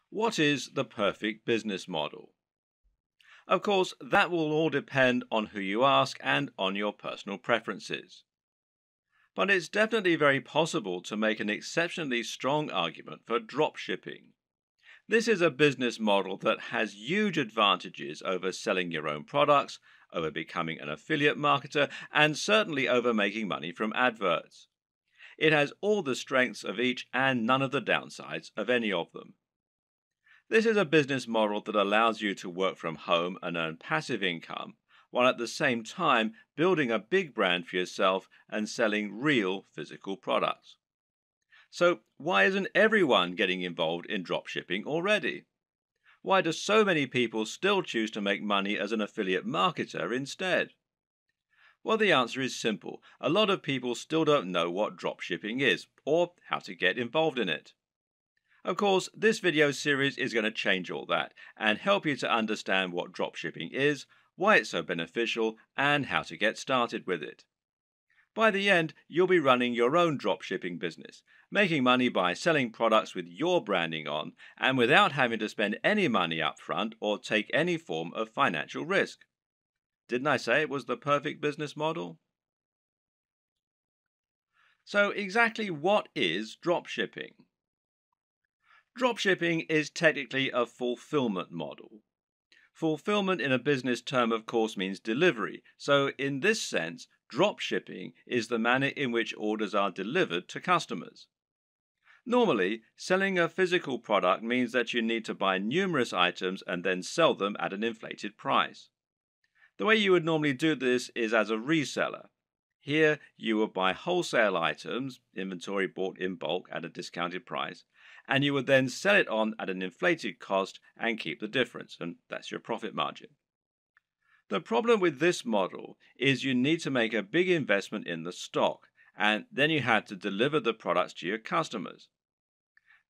What is the perfect business model? Of course, that will all depend on who you ask and on your personal preferences. But it's definitely very possible to make an exceptionally strong argument for dropshipping. This is a business model that has huge advantages over selling your own products, over becoming an affiliate marketer, and certainly over making money from adverts. It has all the strengths of each and none of the downsides of any of them. This is a business model that allows you to work from home and earn passive income, while at the same time building a big brand for yourself and selling real physical products. So, why isn't everyone getting involved in dropshipping already? Why do so many people still choose to make money as an affiliate marketer instead? Well, the answer is simple. A lot of people still don't know what dropshipping is or how to get involved in it. Of course, this video series is going to change all that and help you to understand what dropshipping is, why it's so beneficial, and how to get started with it. By the end, you'll be running your own dropshipping business, making money by selling products with your branding on and without having to spend any money up front or take any form of financial risk. Didn't I say it was the perfect business model? So exactly what is dropshipping? Dropshipping is technically a fulfillment model. Fulfillment in a business term, of course, means delivery. So in this sense, dropshipping is the manner in which orders are delivered to customers. Normally, selling a physical product means that you need to buy numerous items and then sell them at an inflated price. The way you would normally do this is as a reseller. Here, you would buy wholesale items, inventory bought in bulk at a discounted price, and you would then sell it on at an inflated cost and keep the difference, and that's your profit margin. The problem with this model is you need to make a big investment in the stock, and then you have to deliver the products to your customers.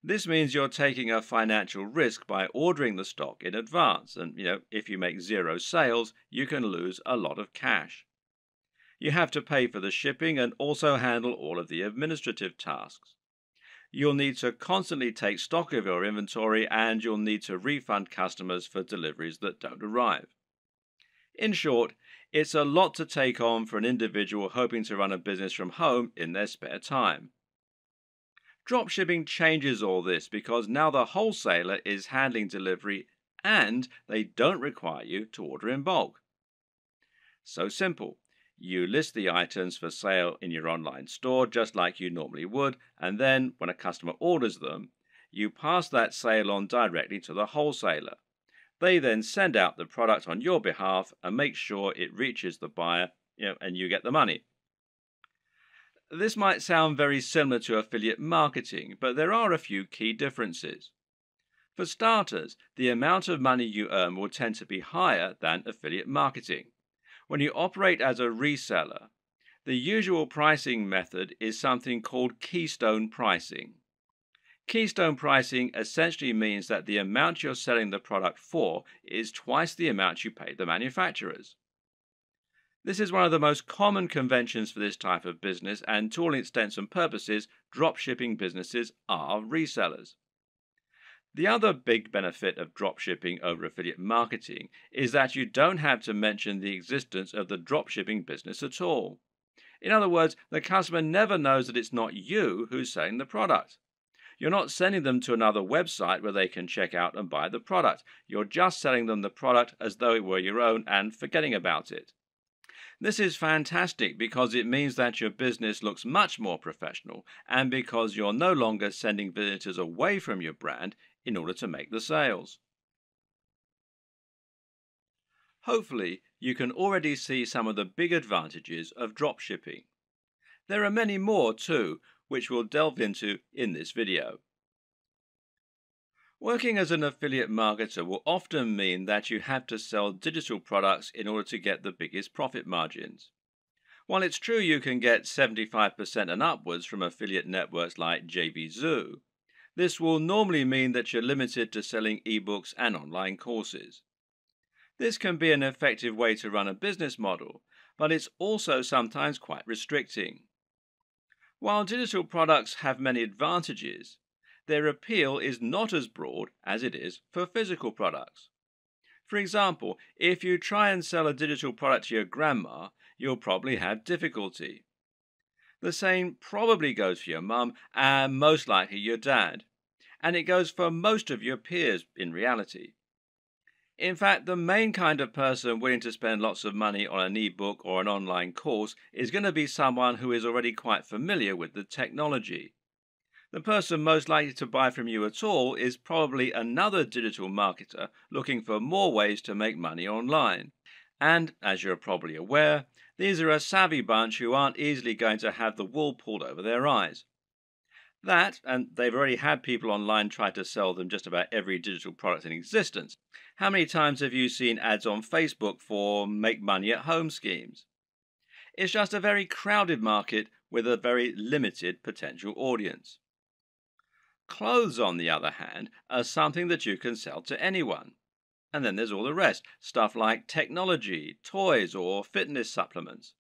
This means you're taking a financial risk by ordering the stock in advance, and if you make zero sales, you can lose a lot of cash. You have to pay for the shipping and also handle all of the administrative tasks. You'll need to constantly take stock of your inventory and you'll need to refund customers for deliveries that don't arrive. In short, it's a lot to take on for an individual hoping to run a business from home in their spare time. Dropshipping changes all this because now the wholesaler is handling delivery and they don't require you to order in bulk. So simple. You list the items for sale in your online store just like you normally would, and then when a customer orders them, you pass that sale on directly to the wholesaler. They then send out the product on your behalf and make sure it reaches the buyer, and you get the money. This might sound very similar to affiliate marketing, but there are a few key differences. For starters, the amount of money you earn will tend to be higher than affiliate marketing. When you operate as a reseller, the usual pricing method is something called keystone pricing. Keystone pricing essentially means that the amount you're selling the product for is twice the amount you pay the manufacturers. This is one of the most common conventions for this type of business, and to all intents and purposes, dropshipping businesses are resellers. The other big benefit of dropshipping over affiliate marketing is that you don't have to mention the existence of the dropshipping business at all. In other words, the customer never knows that it's not you who's selling the product. You're not sending them to another website where they can check out and buy the product. You're just selling them the product as though it were your own and forgetting about it. This is fantastic because it means that your business looks much more professional and because you're no longer sending visitors away from your brand in order to make the sales. Hopefully, you can already see some of the big advantages of dropshipping. There are many more too, which we'll delve into in this video. Working as an affiliate marketer will often mean that you have to sell digital products in order to get the biggest profit margins. While it's true you can get 75% and upwards from affiliate networks like JVZoo, this will normally mean that you're limited to selling ebooks and online courses. This can be an effective way to run a business model, but it's also sometimes quite restricting. While digital products have many advantages, their appeal is not as broad as it is for physical products. For example, if you try and sell a digital product to your grandma, you'll probably have difficulty. The same probably goes for your mum and most likely your dad. And it goes for most of your peers in reality. In fact, the main kind of person willing to spend lots of money on an ebook or an online course is going to be someone who is already quite familiar with the technology. The person most likely to buy from you at all is probably another digital marketer looking for more ways to make money online. And, as you're probably aware, these are a savvy bunch who aren't easily going to have the wool pulled over their eyes. That, and they've already had people online try to sell them just about every digital product in existence. How many times have you seen ads on Facebook for make money at home schemes? It's just a very crowded market with a very limited potential audience. Clothes, on the other hand, are something that you can sell to anyone. And then there's all the rest, stuff like technology, toys, or fitness supplements.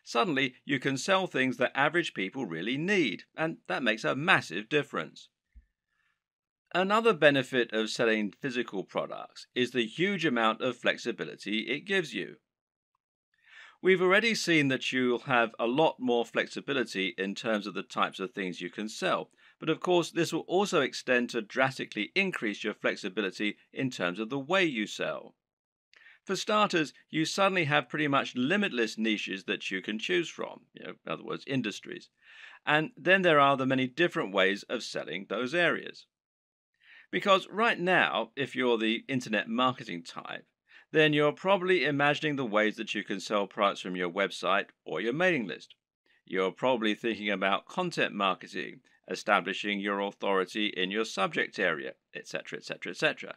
Suddenly, you can sell things that average people really need, and that makes a massive difference. Another benefit of selling physical products is the huge amount of flexibility it gives you. We've already seen that you'll have a lot more flexibility in terms of the types of things you can sell, but of course this will also extend to drastically increase your flexibility in terms of the way you sell. For starters, you suddenly have pretty much limitless niches that you can choose from, in other words, industries. And then there are the many different ways of selling those areas. Because right now, if you're the internet marketing type, then you're probably imagining the ways that you can sell products from your website or your mailing list. You're probably thinking about content marketing, establishing your authority in your subject area, etc., etc., etc.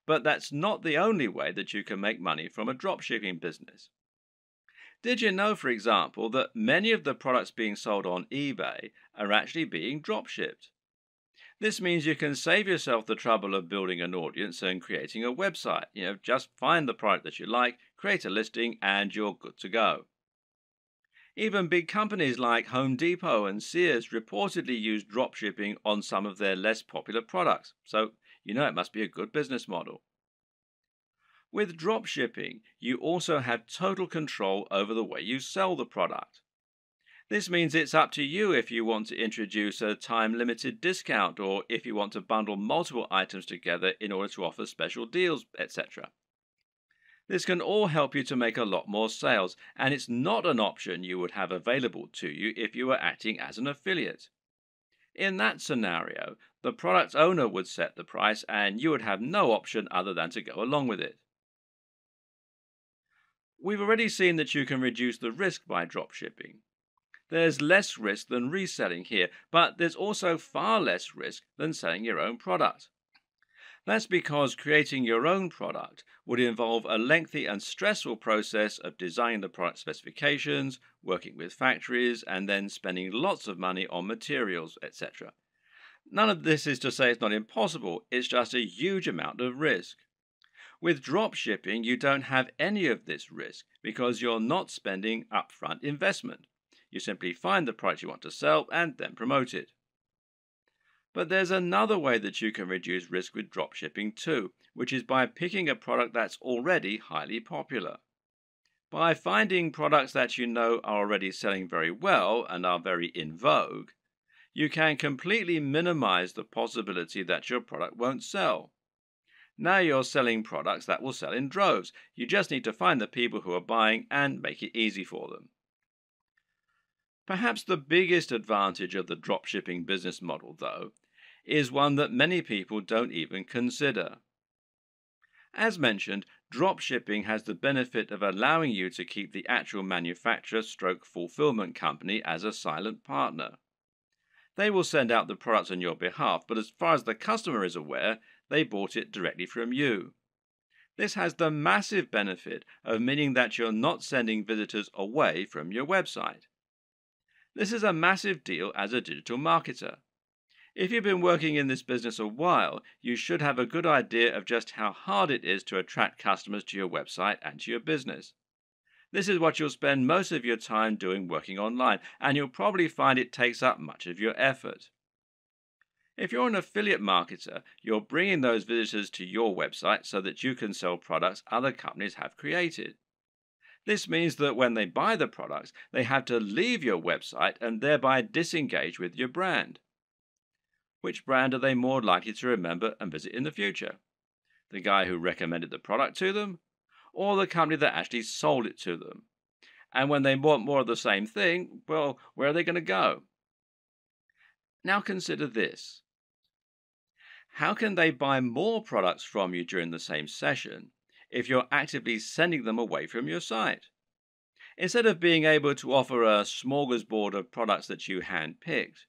But that's not the only way that you can make money from a dropshipping business. Did you know, for example, that many of the products being sold on eBay are actually being dropshipped? This means you can save yourself the trouble of building an audience and creating a website. Just find the product that you like, create a listing, and you're good to go. Even big companies like Home Depot and Sears reportedly use dropshipping on some of their less popular products. So, it must be a good business model. With dropshipping, you also have total control over the way you sell the product. This means it's up to you if you want to introduce a time-limited discount or if you want to bundle multiple items together in order to offer special deals, etc. This can all help you to make a lot more sales, and it's not an option you would have available to you if you were acting as an affiliate. In that scenario, the product owner would set the price and you would have no option other than to go along with it. We've already seen that you can reduce the risk by dropshipping. There's less risk than reselling here, but there's also far less risk than selling your own product. That's because creating your own product would involve a lengthy and stressful process of designing the product specifications, working with factories, and then spending lots of money on materials, etc. None of this is to say it's not impossible, it's just a huge amount of risk. With dropshipping, you don't have any of this risk because you're not spending upfront investment. You simply find the product you want to sell and then promote it. But there's another way that you can reduce risk with dropshipping too, which is by picking a product that's already highly popular. By finding products that you know are already selling very well and are very in vogue, you can completely minimize the possibility that your product won't sell. Now you're selling products that will sell in droves. You just need to find the people who are buying and make it easy for them. Perhaps the biggest advantage of the dropshipping business model, though, is one that many people don't even consider. As mentioned, dropshipping has the benefit of allowing you to keep the actual manufacturer/fulfillment company as a silent partner. They will send out the products on your behalf, but as far as the customer is aware, they bought it directly from you. This has the massive benefit of meaning that you're not sending visitors away from your website. This is a massive deal as a digital marketer. If you've been working in this business a while, you should have a good idea of just how hard it is to attract customers to your website and to your business. This is what you'll spend most of your time doing working online, and you'll probably find it takes up much of your effort. If you're an affiliate marketer, you're bringing those visitors to your website so that you can sell products other companies have created. This means that when they buy the products, they have to leave your website and thereby disengage with your brand. Which brand are they more likely to remember and visit in the future? The guy who recommended the product to them, or the company that actually sold it to them? And when they want more of the same thing, well, where are they going to go? Now consider this. How can they buy more products from you during the same session if you're actively sending them away from your site? Instead of being able to offer a smorgasbord of products that you hand-picked,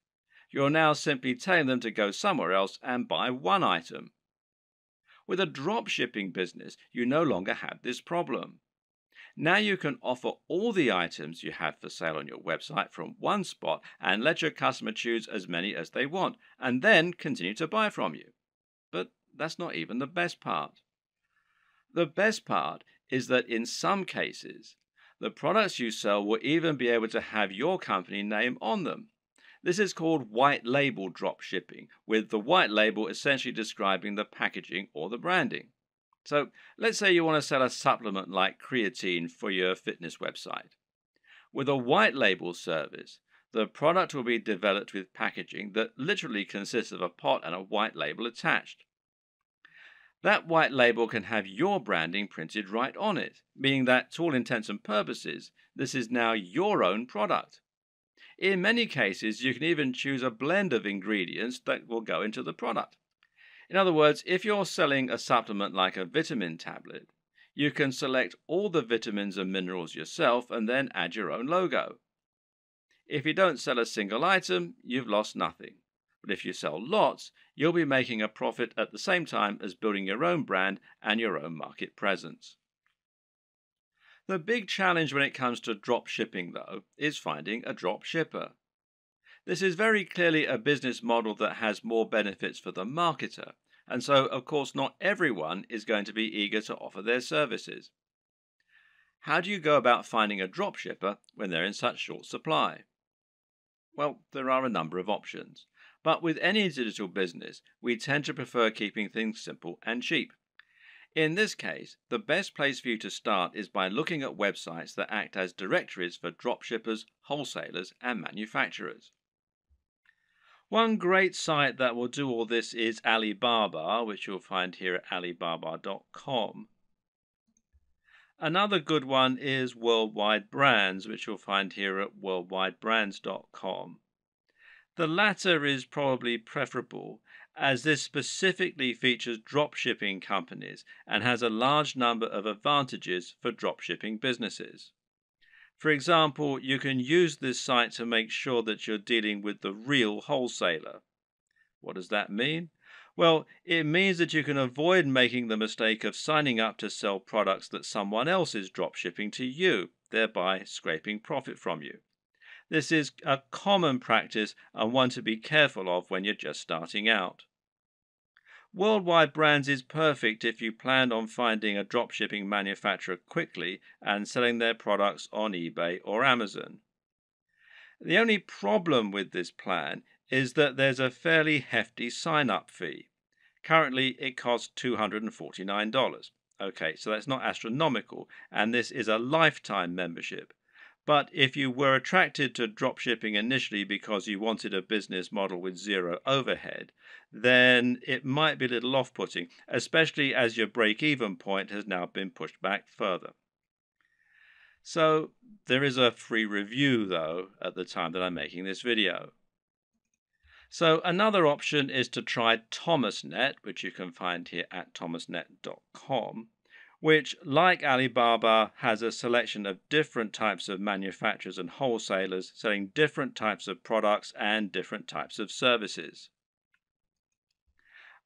you're now simply telling them to go somewhere else and buy one item. With a dropshipping business, you no longer have this problem. Now you can offer all the items you have for sale on your website from one spot and let your customer choose as many as they want, and then continue to buy from you. But that's not even the best part. The best part is that in some cases, the products you sell will even be able to have your company name on them. This is called white label drop shipping, with the white label essentially describing the packaging or the branding. So let's say you want to sell a supplement like creatine for your fitness website. With a white label service, the product will be developed with packaging that literally consists of a pot and a white label attached. That white label can have your branding printed right on it, meaning that to all intents and purposes, this is now your own product. In many cases, you can even choose a blend of ingredients that will go into the product. In other words, if you're selling a supplement like a vitamin tablet, you can select all the vitamins and minerals yourself and then add your own logo. If you don't sell a single item, you've lost nothing. But if you sell lots, you'll be making a profit at the same time as building your own brand and your own market presence. The big challenge when it comes to drop shipping, though, is finding a drop shipper. This is very clearly a business model that has more benefits for the marketer, and so, of course, not everyone is going to be eager to offer their services. How do you go about finding a drop shipper when they're in such short supply? Well, there are a number of options, but with any digital business, we tend to prefer keeping things simple and cheap. In this case, the best place for you to start is by looking at websites that act as directories for dropshippers, wholesalers, and manufacturers. One great site that will do all this is Alibaba, which you'll find here at alibaba.com. Another good one is Worldwide Brands, which you'll find here at worldwidebrands.com. The latter is probably preferable, as this specifically features dropshipping companies and has a large number of advantages for dropshipping businesses. For example, you can use this site to make sure that you're dealing with the real wholesaler. What does that mean? Well, it means that you can avoid making the mistake of signing up to sell products that someone else is dropshipping to you, thereby scraping profit from you. This is a common practice and one to be careful of when you're just starting out. Worldwide Brands is perfect if you plan on finding a dropshipping manufacturer quickly and selling their products on eBay or Amazon. The only problem with this plan is that there's a fairly hefty sign-up fee. Currently, it costs $249. Okay, so that's not astronomical, and this is a lifetime membership. But if you were attracted to dropshipping initially because you wanted a business model with zero overhead, then it might be a little off-putting, especially as your break-even point has now been pushed back further. So there is a free review, though, at the time that I'm making this video. So another option is to try ThomasNet, which you can find here at thomasnet.com. which, like Alibaba, has a selection of different types of manufacturers and wholesalers selling different types of products and different types of services.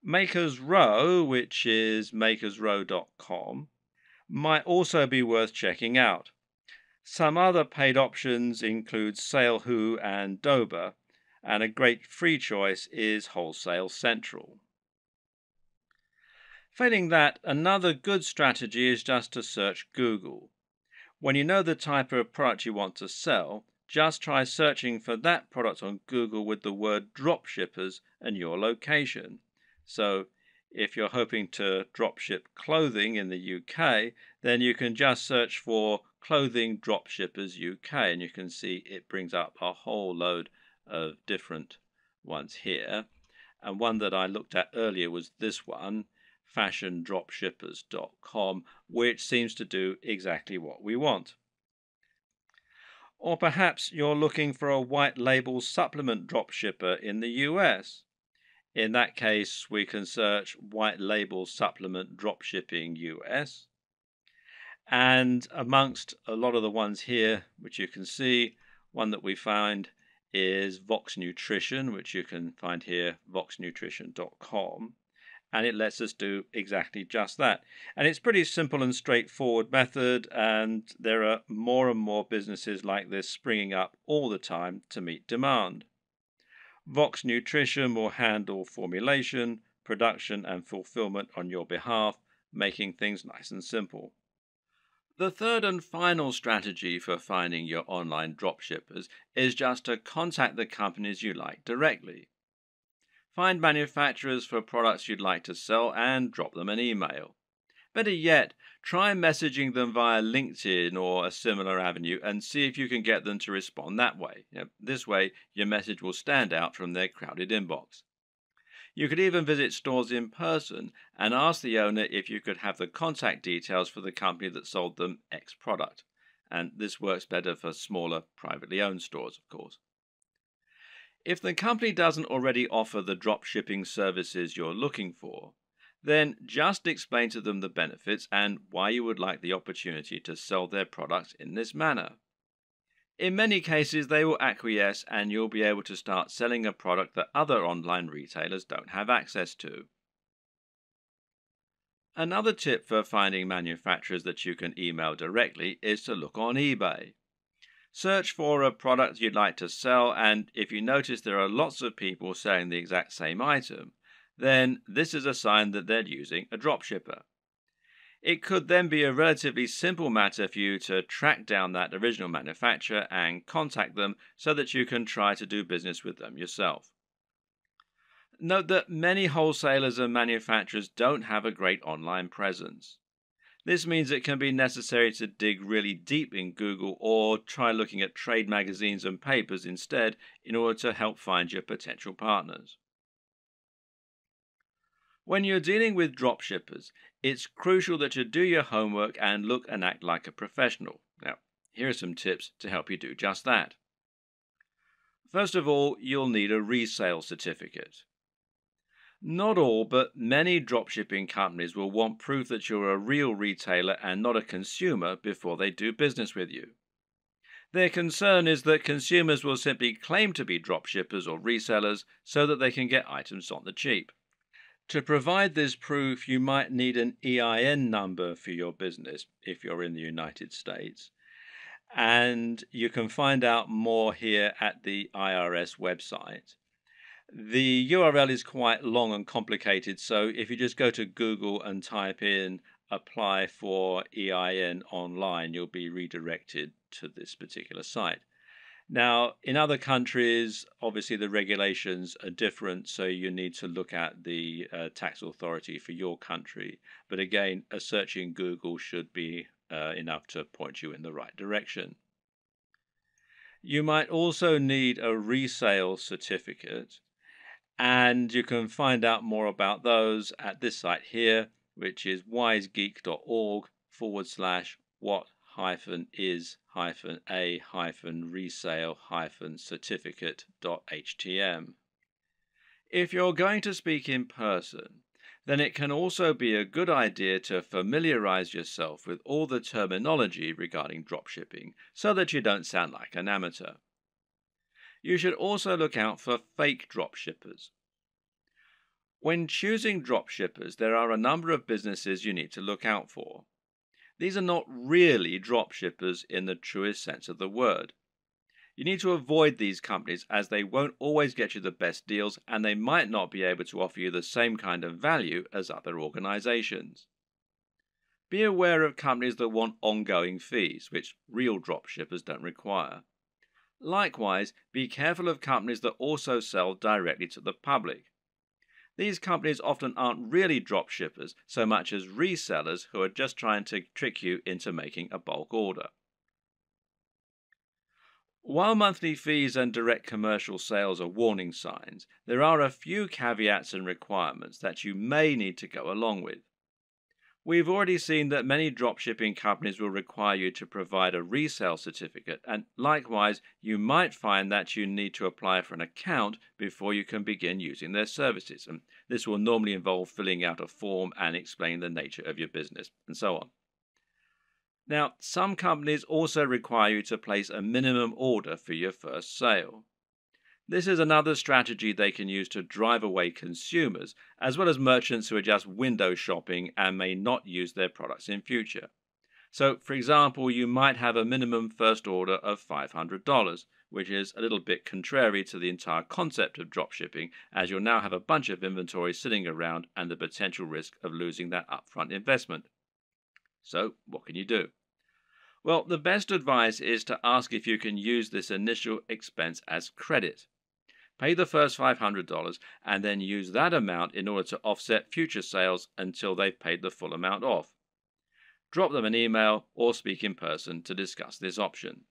Makers Row, which is makersrow.com, might also be worth checking out. Some other paid options include SaleWho and Doba, and a great free choice is Wholesale Central. Failing that, another good strategy is just to search Google. When you know the type of product you want to sell, just try searching for that product on Google with the word dropshippers and your location. So if you're hoping to dropship clothing in the UK, then you can just search for clothing dropshippers UK, and you can see it brings up a whole load of different ones here. And one that I looked at earlier was this one, fashiondropshippers.com, which seems to do exactly what we want. Or perhaps you're looking for a white label supplement dropshipper in the US. In that case, we can search white label supplement dropshipping US. And amongst a lot of the ones here, which you can see, one that we find is Vox Nutrition, which you can find here, voxnutrition.com. And it lets us do exactly just that. And it's pretty simple and straightforward method, and there are more and more businesses like this springing up all the time to meet demand. Vox Nutrition will handle formulation, production, and fulfillment on your behalf, making things nice and simple. The third and final strategy for finding your online dropshippers is just to contact the companies you like directly. Find manufacturers for products you'd like to sell and drop them an email. Better yet, try messaging them via LinkedIn or a similar avenue and see if you can get them to respond that way. This way, your message will stand out from their crowded inbox. You could even visit stores in person and ask the owner if you could have the contact details for the company that sold them X product. And this works better for smaller, privately owned stores, of course. If the company doesn't already offer the dropshipping services you're looking for, then just explain to them the benefits and why you would like the opportunity to sell their products in this manner. In many cases, they will acquiesce and you'll be able to start selling a product that other online retailers don't have access to. Another tip for finding manufacturers that you can email directly is to look on eBay. Search for a product you'd like to sell, and if you notice there are lots of people selling the exact same item, then this is a sign that they're using a dropshipper. It could then be a relatively simple matter for you to track down that original manufacturer and contact them so that you can try to do business with them yourself. Note that many wholesalers and manufacturers don't have a great online presence. This means it can be necessary to dig really deep in Google or try looking at trade magazines and papers instead in order to help find your potential partners. When you're dealing with dropshippers, it's crucial that you do your homework and look and act like a professional. Now, here are some tips to help you do just that. First of all, you'll need a resale certificate. Not all, but many dropshipping companies will want proof that you're a real retailer and not a consumer before they do business with you. Their concern is that consumers will simply claim to be dropshippers or resellers so that they can get items on the cheap. To provide this proof, you might need an EIN number for your business if you're in the United States. And you can find out more here at the IRS website. The URL is quite long and complicated, so if you just go to Google and type in apply for EIN online, you'll be redirected to this particular site. Now, in other countries, obviously the regulations are different, so you need to look at the tax authority for your country. But again, a search in Google should be enough to point you in the right direction. You might also need a resale certificate, and you can find out more about those at this site here, which is wisegeek.org/what-is-a-resale-certificate.htm. If you're going to speak in person, then it can also be a good idea to familiarize yourself with all the terminology regarding dropshipping so that you don't sound like an amateur. You should also look out for fake dropshippers. When choosing dropshippers, there are a number of businesses you need to look out for. These are not really dropshippers in the truest sense of the word. You need to avoid these companies as they won't always get you the best deals and they might not be able to offer you the same kind of value as other organizations. Be aware of companies that want ongoing fees, which real dropshippers don't require. Likewise, be careful of companies that also sell directly to the public. These companies often aren't really dropshippers so much as resellers who are just trying to trick you into making a bulk order. While monthly fees and direct commercial sales are warning signs, there are a few caveats and requirements that you may need to go along with. We've already seen that many dropshipping companies will require you to provide a resale certificate, and likewise, you might find that you need to apply for an account before you can begin using their services. And this will normally involve filling out a form and explaining the nature of your business, and so on. Now, some companies also require you to place a minimum order for your first sale. This is another strategy they can use to drive away consumers, as well as merchants who are just window shopping and may not use their products in future. So, for example, you might have a minimum first order of $500, which is a little bit contrary to the entire concept of dropshipping, as you'll now have a bunch of inventory sitting around and the potential risk of losing that upfront investment. So, what can you do? Well, the best advice is to ask if you can use this initial expense as credit. Pay the first $500 and then use that amount in order to offset future sales until they've paid the full amount off. Drop them an email or speak in person to discuss this option.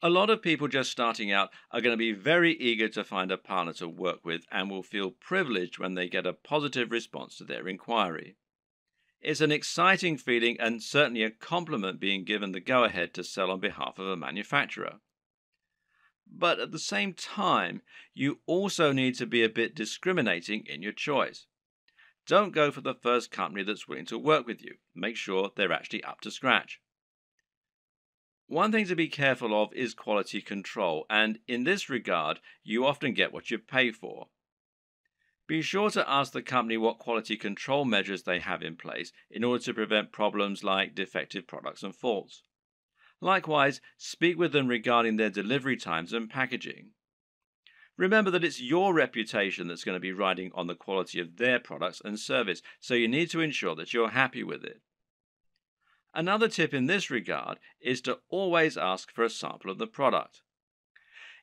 A lot of people just starting out are going to be very eager to find a partner to work with and will feel privileged when they get a positive response to their inquiry. It's an exciting feeling and certainly a compliment being given the go-ahead to sell on behalf of a manufacturer. But at the same time, you also need to be a bit discriminating in your choice. Don't go for the first company that's willing to work with you. Make sure they're actually up to scratch. One thing to be careful of is quality control, and in this regard, you often get what you pay for. Be sure to ask the company what quality control measures they have in place in order to prevent problems like defective products and faults. Likewise, speak with them regarding their delivery times and packaging. Remember that it's your reputation that's going to be riding on the quality of their products and service, so you need to ensure that you're happy with it. Another tip in this regard is to always ask for a sample of the product.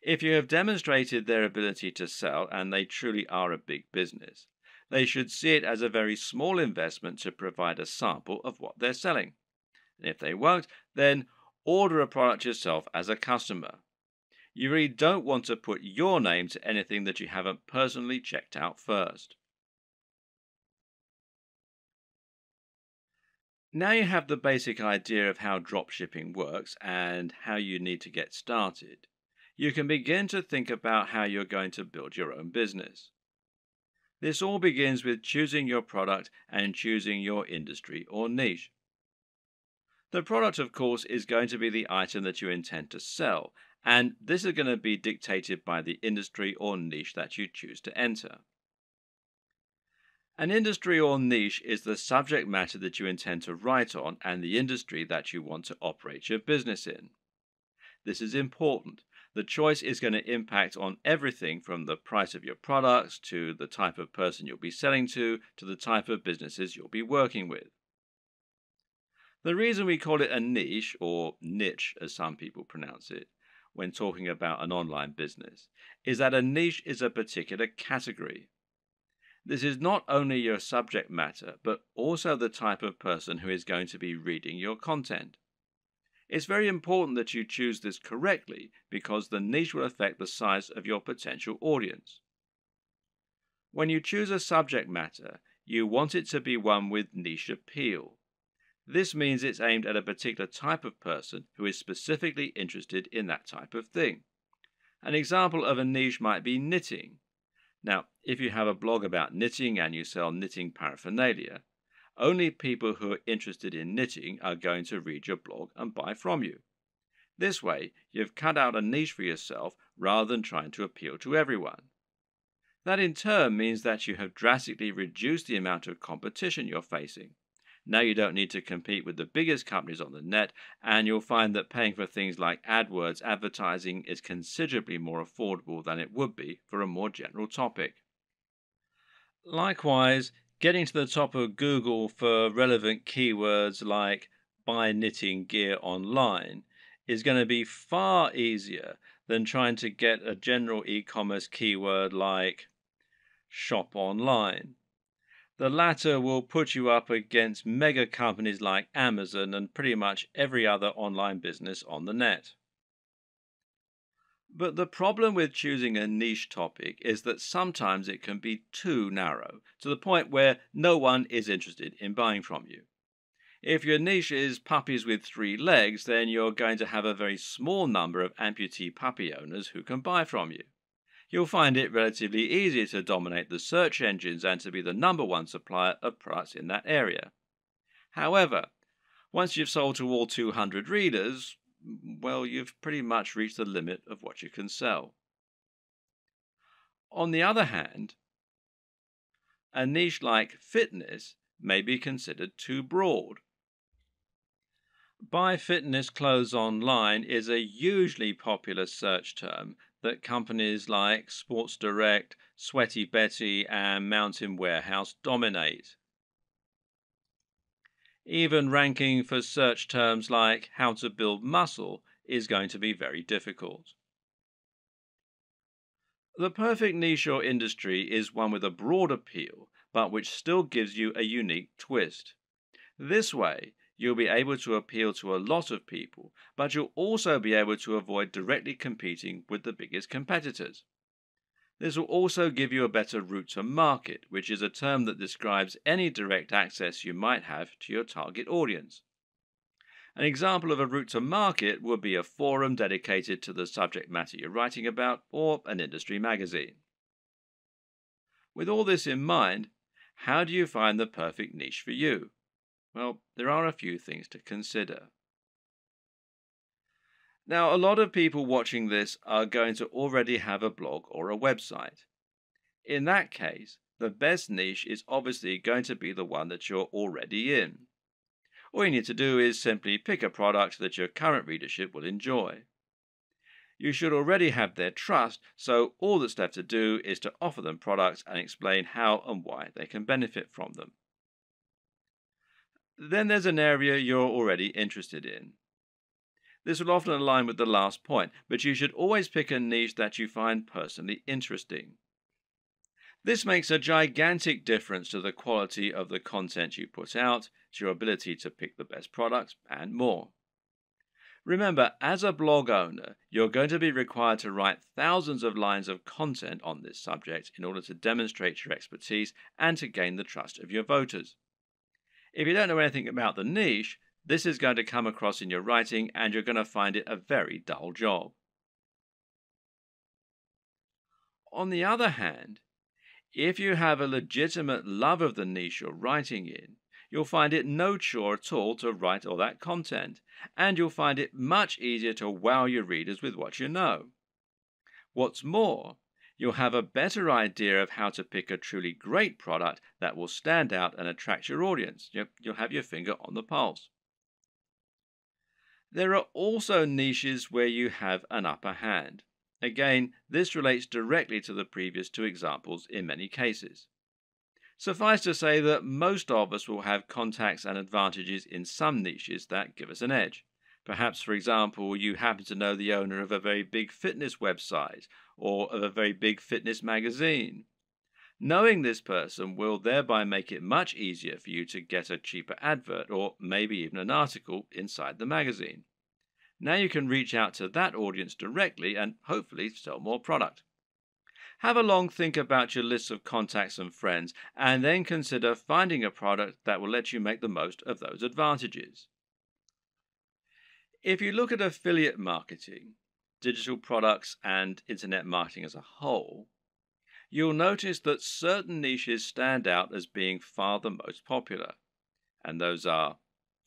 If you have demonstrated their ability to sell and they truly are a big business, they should see it as a very small investment to provide a sample of what they're selling. And if they won't, then order a product yourself as a customer. You really don't want to put your name to anything that you haven't personally checked out first. Now you have the basic idea of how dropshipping works and how you need to get started, you can begin to think about how you're going to build your own business. This all begins with choosing your product and choosing your industry or niche. The product, of course, is going to be the item that you intend to sell, and this is going to be dictated by the industry or niche that you choose to enter. An industry or niche is the subject matter that you intend to write on and the industry that you want to operate your business in. This is important. The choice is going to impact on everything from the price of your products to the type of person you'll be selling to the type of businesses you'll be working with. The reason we call it a niche, or niche as some people pronounce it, when talking about an online business, is that a niche is a particular category. This is not only your subject matter, but also the type of person who is going to be reading your content. It's very important that you choose this correctly because the niche will affect the size of your potential audience. When you choose a subject matter, you want it to be one with niche appeal. This means it's aimed at a particular type of person who is specifically interested in that type of thing. An example of a niche might be knitting. Now, if you have a blog about knitting and you sell knitting paraphernalia, only people who are interested in knitting are going to read your blog and buy from you. This way, you've cut out a niche for yourself rather than trying to appeal to everyone. That in turn means that you have drastically reduced the amount of competition you're facing. Now you don't need to compete with the biggest companies on the net, and you'll find that paying for things like AdWords advertising is considerably more affordable than it would be for a more general topic. Likewise, getting to the top of Google for relevant keywords like buy knitting gear online is going to be far easier than trying to get a general e-commerce keyword like shop online. The latter will put you up against mega companies like Amazon and pretty much every other online business on the net. But the problem with choosing a niche topic is that sometimes it can be too narrow, to the point where no one is interested in buying from you. If your niche is puppies with 3 legs, then you're going to have a very small number of amputee puppy owners who can buy from you. You'll find it relatively easy to dominate the search engines and to be the #1 supplier of products in that area. However, once you've sold to all 200 readers, well, you've pretty much reached the limit of what you can sell. On the other hand, a niche like fitness may be considered too broad. Buy fitness clothes online is a hugely popular search term that companies like Sports Direct, Sweaty Betty, and Mountain Warehouse dominate. Even ranking for search terms like how to build muscle is going to be very difficult. The perfect niche or industry is one with a broad appeal, but which still gives you a unique twist. This way, you'll be able to appeal to a lot of people, but you'll also be able to avoid directly competing with the biggest competitors. This will also give you a better route to market, which is a term that describes any direct access you might have to your target audience. An example of a route to market would be a forum dedicated to the subject matter you're writing about, or an industry magazine. With all this in mind, how do you find the perfect niche for you? Well, there are a few things to consider. Now, a lot of people watching this are going to already have a blog or a website. In that case, the best niche is obviously going to be the one that you're already in. All you need to do is simply pick a product that your current readership will enjoy. You should already have their trust, so all that's left to do is to offer them products and explain how and why they can benefit from them. Then there's an area you're already interested in. This will often align with the last point, but you should always pick a niche that you find personally interesting. This makes a gigantic difference to the quality of the content you put out, to your ability to pick the best products, and more. Remember, as a blog owner, you're going to be required to write thousands of lines of content on this subject in order to demonstrate your expertise and to gain the trust of your voters. If you don't know anything about the niche, this is going to come across in your writing and you're going to find it a very dull job. On the other hand, if you have a legitimate love of the niche you're writing in, you'll find it no chore at all to write all that content, and you'll find it much easier to wow your readers with what you know. What's more, you'll have a better idea of how to pick a truly great product that will stand out and attract your audience. You'll have your finger on the pulse. There are also niches where you have an upper hand. Again, this relates directly to the previous 2 examples in many cases. Suffice to say that most of us will have contacts and advantages in some niches that give us an edge. Perhaps, for example, you happen to know the owner of a very big fitness website or of a very big fitness magazine. Knowing this person will thereby make it much easier for you to get a cheaper advert or maybe even an article inside the magazine. Now you can reach out to that audience directly and hopefully sell more product. Have a long think about your list of contacts and friends, and then consider finding a product that will let you make the most of those advantages. If you look at affiliate marketing, digital products, and internet marketing as a whole, you'll notice that certain niches stand out as being far the most popular, and those are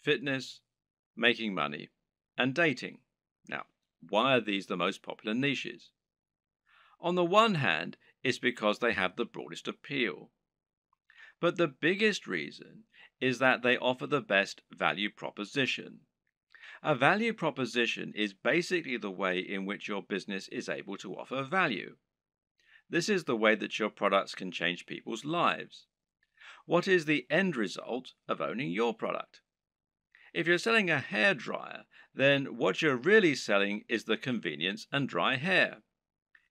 fitness, making money, and dating. Now, why are these the most popular niches? On the one hand, it's because they have the broadest appeal. But the biggest reason is that they offer the best value proposition. A value proposition is basically the way in which your business is able to offer value. This is the way that your products can change people's lives. What is the end result of owning your product? If you're selling a hairdryer, then what you're really selling is the convenience and dry hair.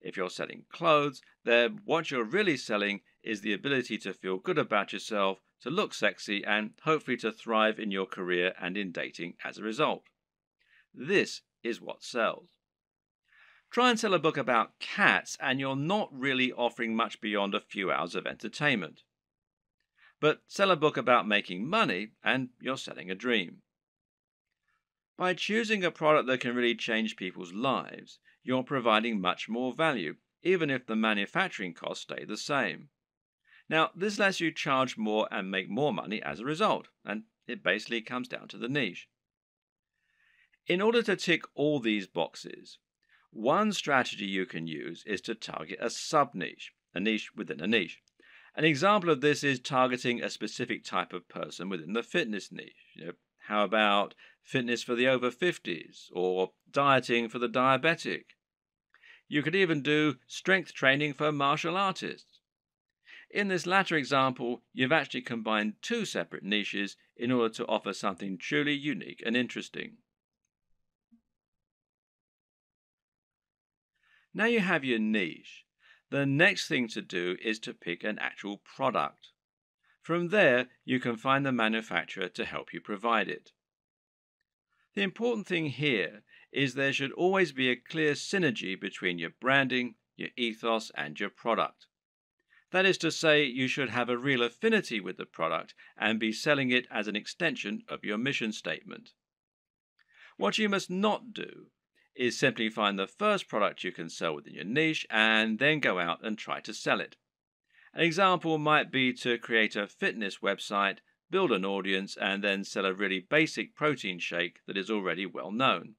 If you're selling clothes, then what you're really selling is the ability to feel good about yourself, to look sexy, and hopefully to thrive in your career and in dating as a result. This is what sells. Try and sell a book about cats, and you're not really offering much beyond a few hours of entertainment. But sell a book about making money, and you're selling a dream. By choosing a product that can really change people's lives, you're providing much more value, even if the manufacturing costs stay the same. Now, this lets you charge more and make more money as a result, and it basically comes down to the niche. In order to tick all these boxes, one strategy you can use is to target a sub-niche, a niche within a niche. An example of this is targeting a specific type of person within the fitness niche. How about fitness for the over 50s or dieting for the diabetic? You could even do strength training for martial artists. In this latter example, you've actually combined two separate niches in order to offer something truly unique and interesting. Now you have your niche. The next thing to do is to pick an actual product. From there, you can find the manufacturer to help you provide it. The important thing here is there should always be a clear synergy between your branding, your ethos, and your product. That is to say, you should have a real affinity with the product and be selling it as an extension of your mission statement. What you must not do is simply find the first product you can sell within your niche and then go out and try to sell it. An example might be to create a fitness website, build an audience, and then sell a really basic protein shake that is already well known.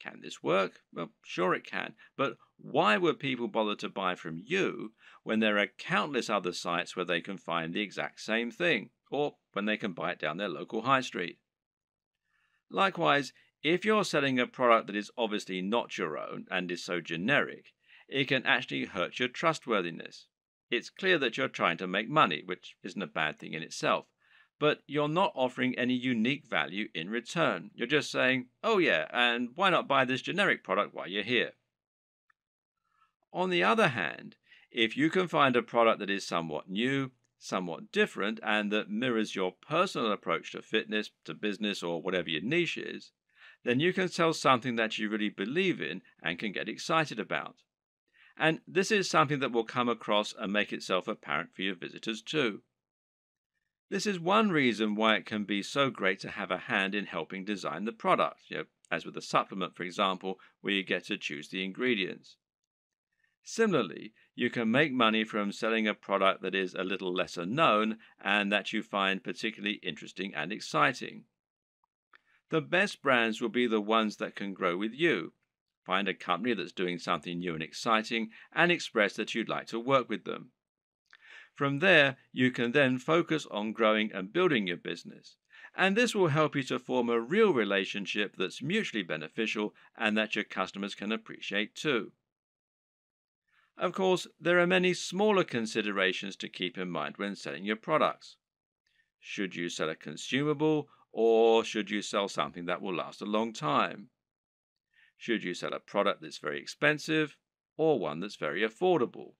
Can this work? Well, sure it can, but why would people bother to buy from you when there are countless other sites where they can find the exact same thing, or when they can buy it down their local high street? Likewise, if you're selling a product that is obviously not your own and is so generic, it can actually hurt your trustworthiness. It's clear that you're trying to make money, which isn't a bad thing in itself, but you're not offering any unique value in return. You're just saying, oh yeah, and why not buy this generic product while you're here? On the other hand, if you can find a product that is somewhat new, somewhat different, and that mirrors your personal approach to fitness, to business, or whatever your niche is, then you can sell something that you really believe in and can get excited about. And this is something that will come across and make itself apparent for your visitors too. This is one reason why it can be so great to have a hand in helping design the product, as with a supplement, for example, where you get to choose the ingredients. Similarly, you can make money from selling a product that is a little lesser known and that you find particularly interesting and exciting. The best brands will be the ones that can grow with you. Find a company that's doing something new and exciting and express that you'd like to work with them. From there, you can then focus on growing and building your business. And this will help you to form a real relationship that's mutually beneficial and that your customers can appreciate too. Of course, there are many smaller considerations to keep in mind when selling your products. Should you sell a consumable, or should you sell something that will last a long time? Should you sell a product that's very expensive, or one that's very affordable?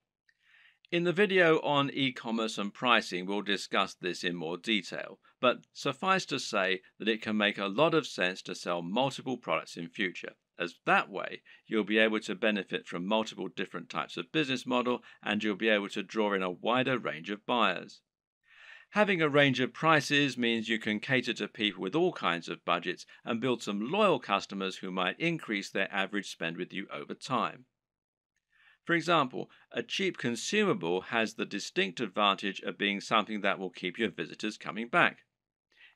In the video on e-commerce and pricing, we'll discuss this in more detail, but suffice to say that it can make a lot of sense to sell multiple products in future, as that way you'll be able to benefit from multiple different types of business model and you'll be able to draw in a wider range of buyers. Having a range of prices means you can cater to people with all kinds of budgets and build some loyal customers who might increase their average spend with you over time. For example, a cheap consumable has the distinct advantage of being something that will keep your visitors coming back.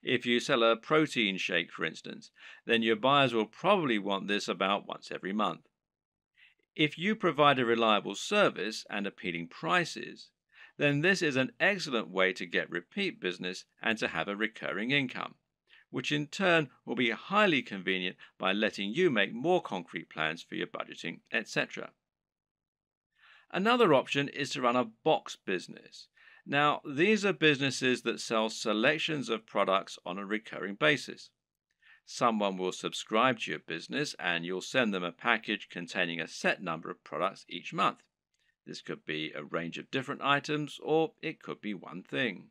If you sell a protein shake, for instance, then your buyers will probably want this about once every month. If you provide a reliable service and appealing prices, then this is an excellent way to get repeat business and to have a recurring income, which in turn will be highly convenient by letting you make more concrete plans for your budgeting, etc. Another option is to run a box business. Now, these are businesses that sell selections of products on a recurring basis. Someone will subscribe to your business and you'll send them a package containing a set number of products each month. This could be a range of different items or it could be one thing.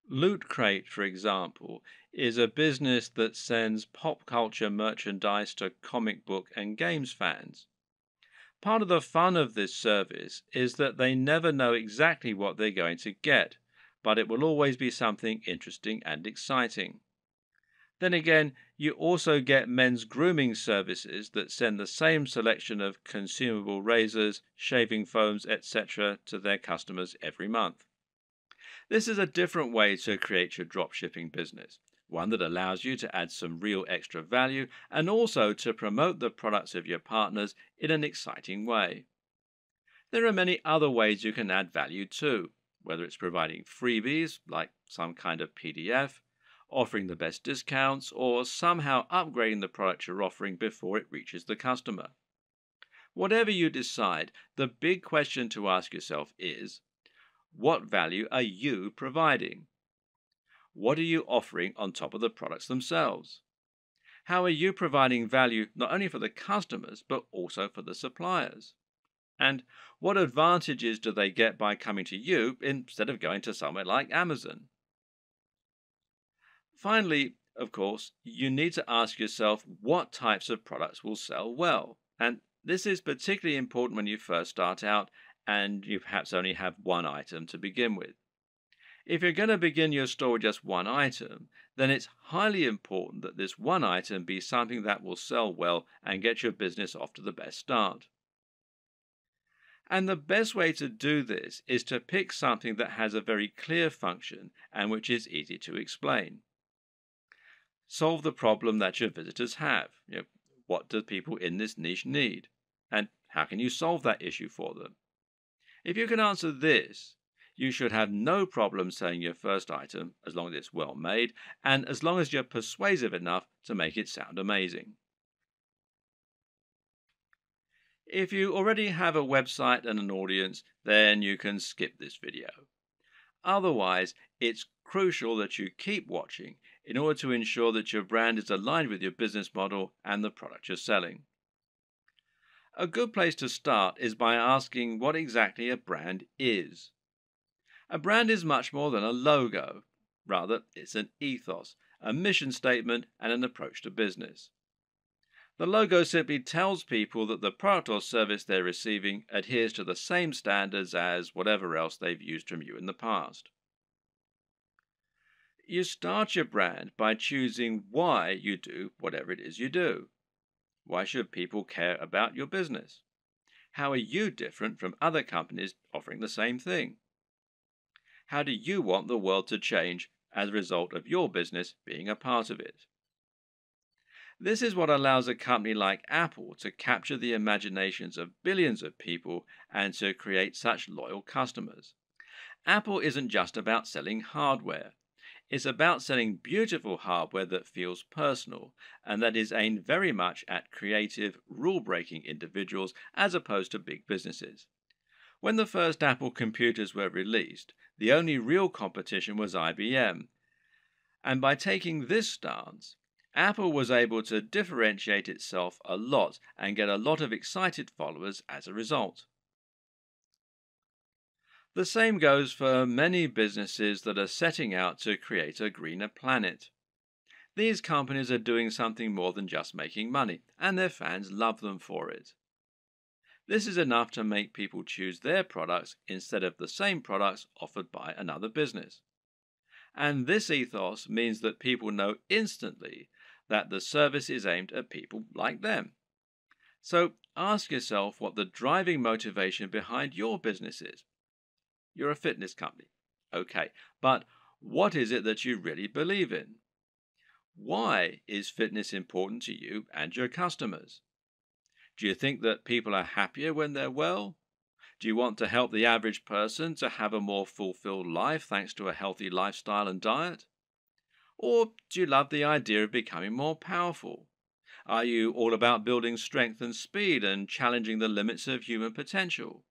Loot Crate, for example, is a business that sends pop culture merchandise to comic book and games fans. Part of the fun of this service is that they never know exactly what they're going to get, but it will always be something interesting and exciting. Then again, you also get men's grooming services that send the same selection of consumable razors, shaving foams, etc. to their customers every month. This is a different way to create your dropshipping business, one that allows you to add some real extra value and also to promote the products of your partners in an exciting way. There are many other ways you can add value too, whether it's providing freebies like some kind of PDF, offering the best discounts, or somehow upgrading the product you're offering before it reaches the customer. Whatever you decide, the big question to ask yourself is, what value are you providing? What are you offering on top of the products themselves? How are you providing value not only for the customers but also for the suppliers? And what advantages do they get by coming to you instead of going to somewhere like Amazon? Finally, of course, you need to ask yourself what types of products will sell well. And this is particularly important when you first start out and you perhaps only have one item to begin with. If you're going to begin your store with just one item, then it's highly important that this one item be something that will sell well and get your business off to the best start. And the best way to do this is to pick something that has a very clear function and which is easy to explain. Solve the problem that your visitors have. What do people in this niche need? And how can you solve that issue for them? If you can answer this, you should have no problem selling your first item as long as it's well made and as long as you're persuasive enough to make it sound amazing. If you already have a website and an audience, then you can skip this video. Otherwise, it's crucial that you keep watching in order to ensure that your brand is aligned with your business model and the product you're selling. A good place to start is by asking what exactly a brand is. A brand is much more than a logo. Rather, it's an ethos, a mission statement, and an approach to business. The logo simply tells people that the product or service they're receiving adheres to the same standards as whatever else they've used from you in the past. You start your brand by choosing why you do whatever it is you do. Why should people care about your business? How are you different from other companies offering the same thing? How do you want the world to change as a result of your business being a part of it? This is what allows a company like Apple to capture the imaginations of billions of people and to create such loyal customers. Apple isn't just about selling hardware. It's about selling beautiful hardware that feels personal and that is aimed very much at creative, rule-breaking individuals as opposed to big businesses. When the first Apple computers were released, the only real competition was IBM. And by taking this stance, Apple was able to differentiate itself a lot and get a lot of excited followers as a result. The same goes for many businesses that are setting out to create a greener planet. These companies are doing something more than just making money, and their fans love them for it. This is enough to make people choose their products instead of the same products offered by another business. And this ethos means that people know instantly that the service is aimed at people like them. So ask yourself what the driving motivation behind your business is. You're a fitness company. Okay, but what is it that you really believe in? Why is fitness important to you and your customers? Do you think that people are happier when they're well? Do you want to help the average person to have a more fulfilled life thanks to a healthy lifestyle and diet? Or do you love the idea of becoming more powerful? Are you all about building strength and speed and challenging the limits of human potential?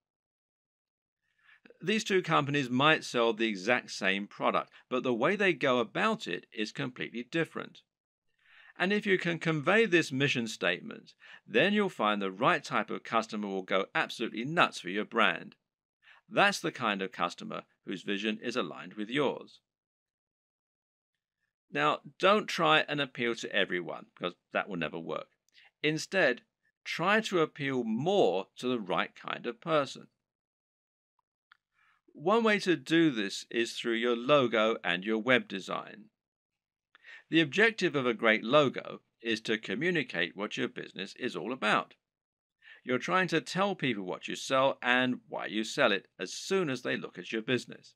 These two companies might sell the exact same product, but the way they go about it is completely different. And if you can convey this mission statement, then you'll find the right type of customer will go absolutely nuts for your brand. That's the kind of customer whose vision is aligned with yours. Now, don't try and appeal to everyone because that will never work. Instead, try to appeal more to the right kind of person. One way to do this is through your logo and your web design. The objective of a great logo is to communicate what your business is all about. You're trying to tell people what you sell and why you sell it as soon as they look at your business.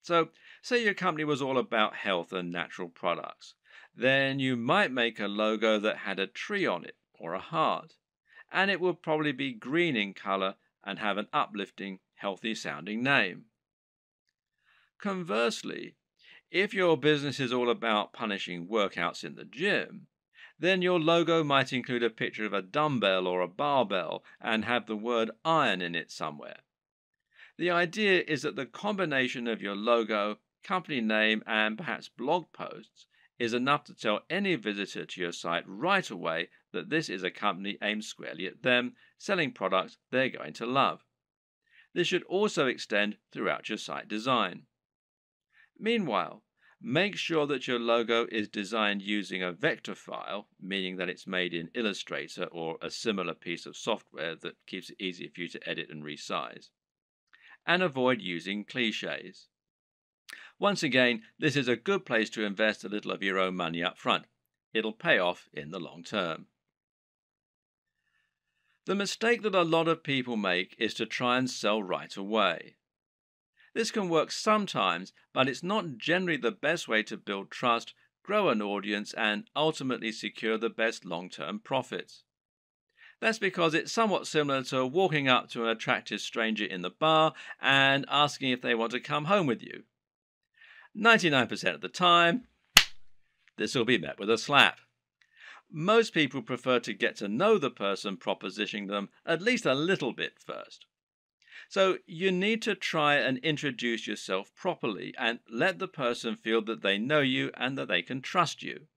So, say your company was all about health and natural products. Then you might make a logo that had a tree on it or a heart, and it would probably be green in color and have an uplifting, healthy sounding name. Conversely, if your business is all about punishing workouts in the gym, then your logo might include a picture of a dumbbell or a barbell and have the word iron in it somewhere. The idea is that the combination of your logo, company name, and perhaps blog posts is enough to tell any visitor to your site right away that this is a company aimed squarely at them, selling products they're going to love. This should also extend throughout your site design. Meanwhile, make sure that your logo is designed using a vector file, meaning that it's made in Illustrator or a similar piece of software that keeps it easy for you to edit and resize. And avoid using cliches. Once again, this is a good place to invest a little of your own money up front. It'll pay off in the long term. The mistake that a lot of people make is to try and sell right away. This can work sometimes, but it's not generally the best way to build trust, grow an audience, and ultimately secure the best long-term profits. That's because it's somewhat similar to walking up to an attractive stranger in the bar and asking if they want to come home with you. 99% of the time, this will be met with a slap. Most people prefer to get to know the person propositioning them at least a little bit first. So you need to try and introduce yourself properly and let the person feel that they know you and that they can trust you.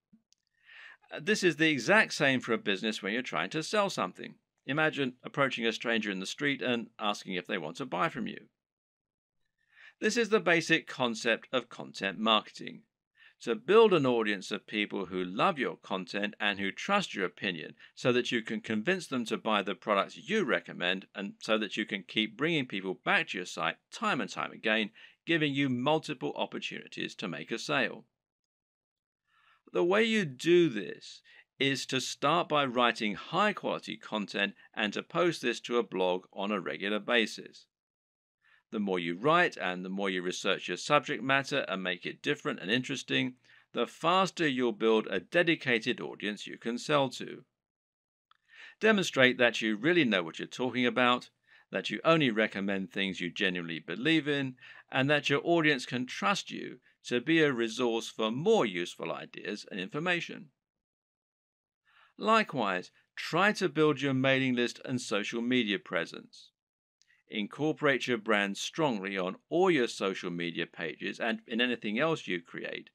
This is the exact same for a business when you're trying to sell something. Imagine approaching a stranger in the street and asking if they want to buy from you. This is the basic concept of content marketing. To build an audience of people who love your content and who trust your opinion so that you can convince them to buy the products you recommend and so that you can keep bringing people back to your site time and time again, giving you multiple opportunities to make a sale. The way you do this is to start by writing high quality content and to post this to a blog on a regular basis. The more you write and the more you research your subject matter and make it different and interesting, the faster you'll build a dedicated audience you can sell to. Demonstrate that you really know what you're talking about, that you only recommend things you genuinely believe in, and that your audience can trust you to be a resource for more useful ideas and information. Likewise, try to build your mailing list and social media presence. Incorporate your brand strongly on all your social media pages and in anything else you create,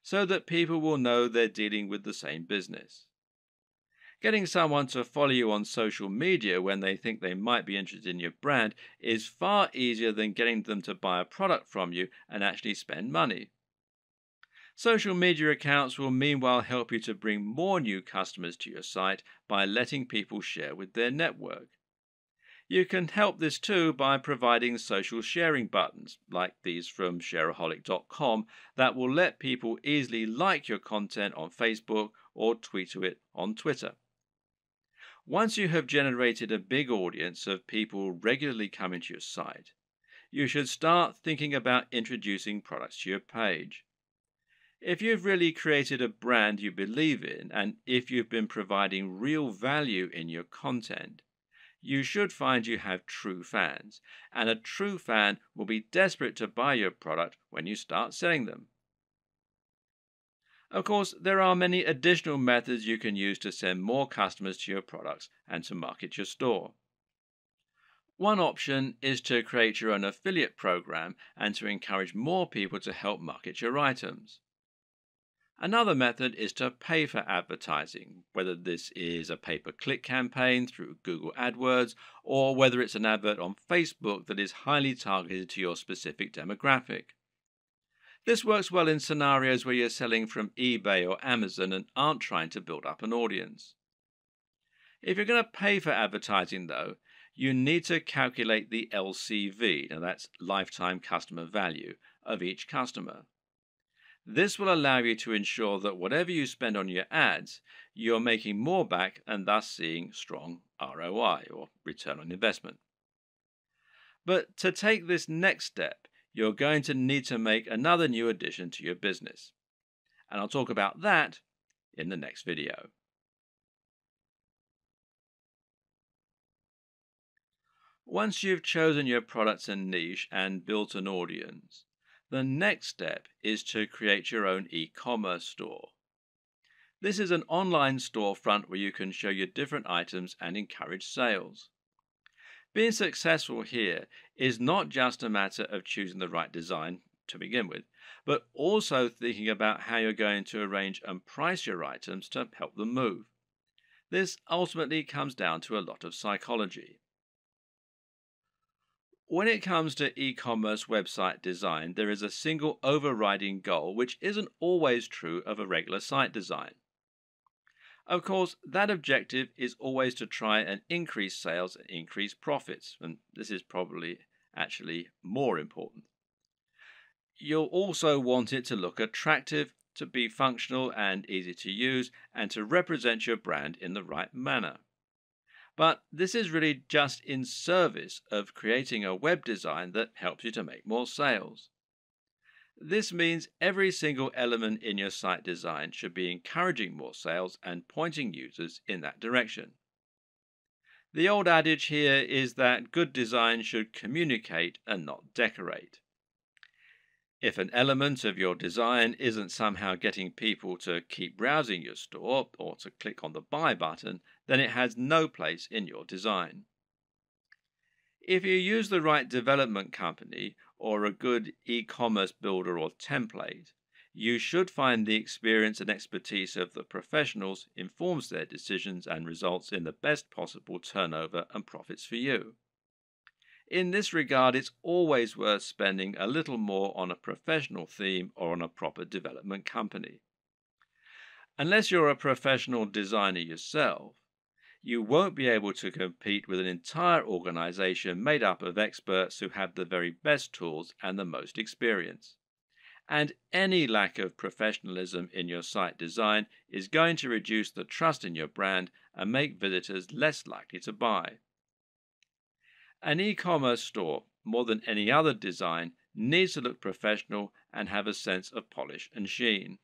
so that people will know they're dealing with the same business. Getting someone to follow you on social media when they think they might be interested in your brand is far easier than getting them to buy a product from you and actually spend money. Social media accounts will meanwhile help you to bring more new customers to your site by letting people share with their network. You can help this too by providing social sharing buttons, like these from shareaholic.com, that will let people easily like your content on Facebook or tweet to it on Twitter. Once you have generated a big audience of people regularly coming to your site, you should start thinking about introducing products to your page. If you've really created a brand you believe in, and if you've been providing real value in your content, you should find you have true fans, and a true fan will be desperate to buy your product when you start selling them. Of course, there are many additional methods you can use to send more customers to your products and to market your store. One option is to create your own affiliate program and to encourage more people to help market your items. Another method is to pay for advertising, whether this is a pay-per-click campaign through Google AdWords or whether it's an advert on Facebook that is highly targeted to your specific demographic. This works well in scenarios where you're selling from eBay or Amazon and aren't trying to build up an audience. If you're going to pay for advertising, though, you need to calculate the LCV, now that's lifetime customer value, of each customer. This will allow you to ensure that whatever you spend on your ads, you're making more back and thus seeing strong ROI or return on investment. But to take this next step, you're going to need to make another new addition to your business. And I'll talk about that in the next video. Once you've chosen your products and niche and built an audience, the next step is to create your own e-commerce store. This is an online storefront where you can show your different items and encourage sales. Being successful here is not just a matter of choosing the right design to begin with, but also thinking about how you're going to arrange and price your items to help them move. This ultimately comes down to a lot of psychology. When it comes to e-commerce website design, there is a single overriding goal which isn't always true of a regular site design. Of course, that objective is always to try and increase sales and increase profits, and this is probably actually more important. You'll also want it to look attractive, to be functional and easy to use, and to represent your brand in the right manner. But this is really just in service of creating a web design that helps you to make more sales. This means every single element in your site design should be encouraging more sales and pointing users in that direction. The old adage here is that good design should communicate and not decorate. If an element of your design isn't somehow getting people to keep browsing your store or to click on the buy button, then it has no place in your design. If you use the right development company or a good e-commerce builder or template, you should find the experience and expertise of the professionals informs their decisions and results in the best possible turnover and profits for you. In this regard, it's always worth spending a little more on a professional theme or on a proper development company. Unless you're a professional designer yourself, you won't be able to compete with an entire organization made up of experts who have the very best tools and the most experience. And any lack of professionalism in your site design is going to reduce the trust in your brand and make visitors less likely to buy. An e-commerce store, more than any other design, needs to look professional and have a sense of polish and sheen.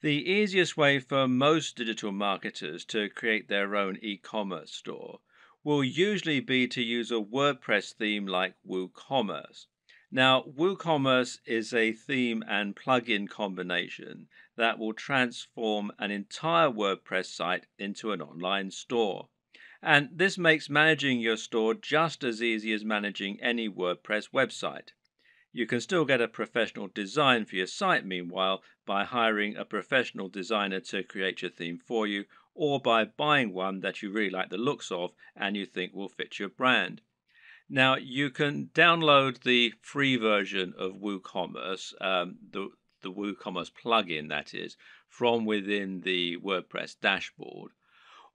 The easiest way for most digital marketers to create their own e-commerce store will usually be to use a WordPress theme like WooCommerce. Now, WooCommerce is a theme and plugin combination that will transform an entire WordPress site into an online store. And this makes managing your store just as easy as managing any WordPress website. You can still get a professional design for your site, meanwhile, by hiring a professional designer to create your theme for you, or by buying one that you really like the looks of and you think will fit your brand. Now, you can download the free version of WooCommerce, the WooCommerce plugin, that is, from within the WordPress dashboard.